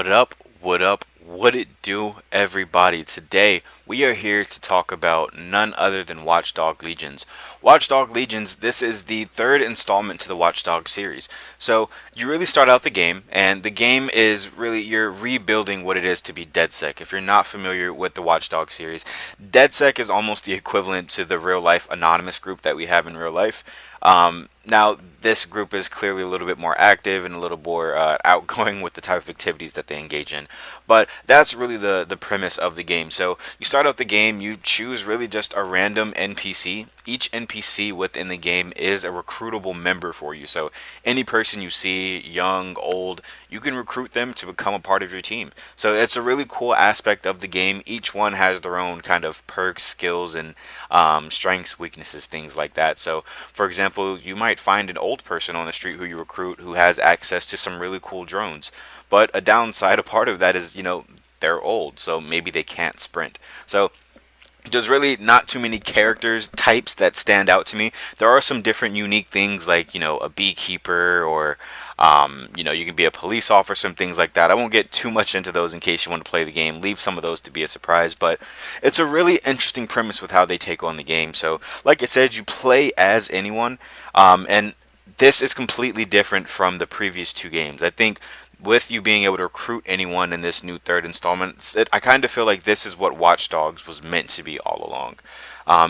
What up? What up? What it do, everybody? Today we are here to talk about none other than Watchdog Legions. Watchdog Legions, this is the third installment to the Watchdog series. So you really start out the game, and the game is really you're rebuilding what it is to be DedSec. If you're not familiar with the Watchdog series, DedSec is almost the equivalent to the real life anonymous group that we have in real life. Now, this group is clearly a little bit more active and a little more outgoing with the type of activities that they engage in. But that's really the premise of the game. So you start out the game, you choose really just a random NPC. Each NPC within the game is a recruitable member for you. So any person you see, young, old, you can recruit them to become a part of your team. So it's a really cool aspect of the game. Each one has their own kind of perks, skills, and strengths, weaknesses, things like that. So, for example, you might find an old person on the street who you recruit who has access to some really cool drones. But a downside, a part of that is, they're old, so maybe they can't sprint. So there's really not too many characters types that stand out to me. There are some different unique things like, a beekeeper or, you can be a police officer, some things like that. I won't get too much into those in case you want to play the game. Leave some of those to be a surprise, but it's a really interesting premise with how they take on the game. So, like I said, you play as anyone, and this is completely different from the previous two games. I think with you being able to recruit anyone in this new third installment, I kind of feel like this is what Watch Dogs was meant to be all along.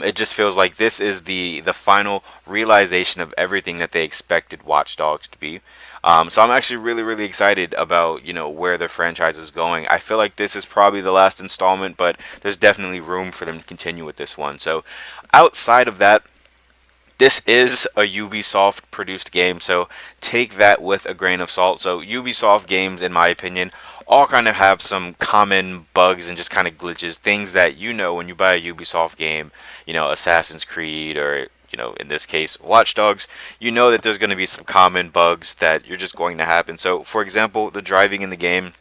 It just feels like this is the final realization of everything that they expected Watch Dogs to be. So I'm actually really excited about where the franchise is going. I feel like this is probably the last installment, but there's definitely room for them to continue with this one. So outside of that, this is a Ubisoft produced game, so take that with a grain of salt. So Ubisoft games, in my opinion, all kind of have some common bugs and just kind of glitches, things that when you buy a Ubisoft game, Assassin's Creed or in this case, Watch Dogs, you know that there's going to be some common bugs that you're just going to happen. So, for example, the driving in the game,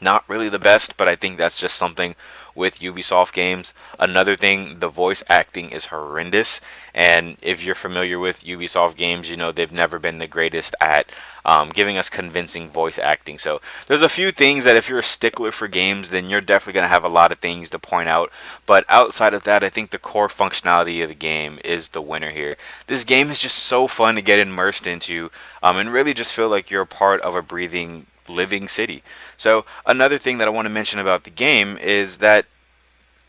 not really the best, but I think that's just something with Ubisoft games. Another thing, the voice acting is horrendous. And if you're familiar with Ubisoft games, they've never been the greatest at giving us convincing voice acting. So there's a few things that if you're a stickler for games, then you're definitely going to have a lot of things to point out. But outside of that, I think the core functionality of the game is the winner here. This game is just so fun to get immersed into and really just feel like you're a part of a breathing living city. So another thing that I want to mention about the game is that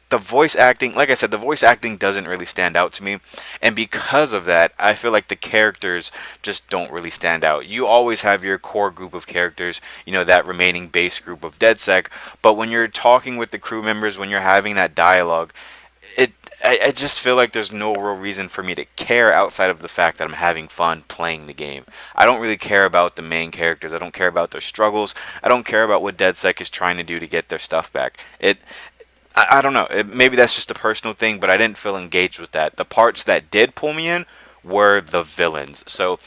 the voice acting, like I said, the voice acting doesn't really stand out to me. And because of that, I feel like the characters just don't really stand out. You always have your core group of characters, that remaining base group of DedSec. But when you're talking with the crew members, when you're having that dialogue, it I just feel like there's no real reason for me to care outside of the fact that I'm having fun playing the game. I don't really care about the main characters. I don't care about their struggles. I don't care about what DedSec is trying to do to get their stuff back. I don't know. Maybe that's just a personal thing, but I didn't feel engaged with that. The parts that did pull me in were the villains. So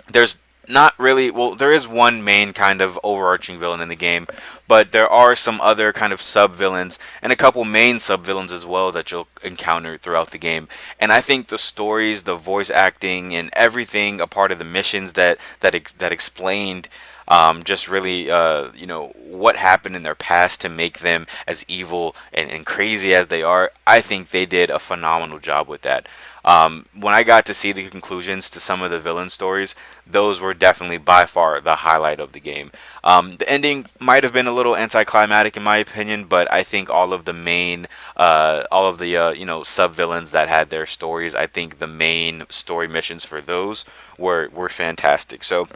there's not really, well, there is one main kind of overarching villain in the game, but there are some other kind of sub villains and a couple main sub villains as well that you'll encounter throughout the game. And I think the stories, the voice acting, and everything a part of the missions that explained just really what happened in their past to make them as evil and crazy as they are. I think they did a phenomenal job with that. When I got to see the conclusions to some of the villain stories, those were definitely by far the highlight of the game. The ending might have been a little anticlimactic in my opinion, but I think all of the main, all of the sub villains that had their stories, I think the main story missions for those were fantastic. So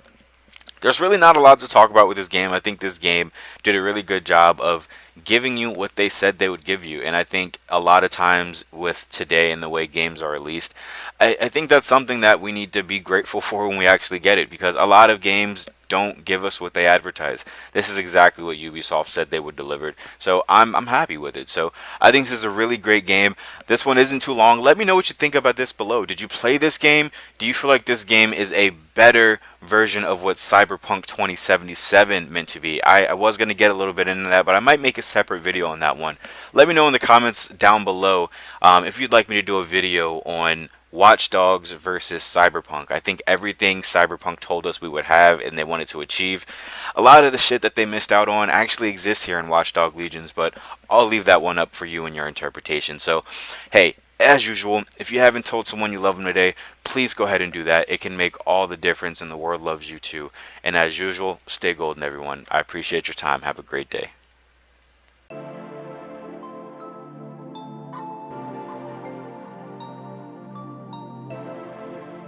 there's really not a lot to talk about with this game. I think this game did a really good job of giving you what they said they would give you. And I think a lot of times with today and the way games are released, I think that's something that we need to be grateful for when we actually get it, because a lot of games don't give us what they advertise. This is exactly what Ubisoft said they would deliver. So I'm happy with it. So I think this is a really great game. This one isn't too long. Let me know what you think about this below. Did you play this game? Do you feel like this game is a better version of what Cyberpunk 2077 meant to be? I was going to get a little bit into that, but I might make a separate video on that one. Let me know in the comments down below if you'd like me to do a video on Watch Dogs versus Cyberpunk. I think everything Cyberpunk told us we would have and they wanted to achieve, a lot of the shit that they missed out on actually exists here in Watchdog Legions, but I'll leave that one up for you and your interpretation. So, hey, as usual, if you haven't told someone you love them today, please go ahead and do that. It can make all the difference, and the world loves you too. And as usual, stay golden, everyone. I appreciate your time. Have a great day.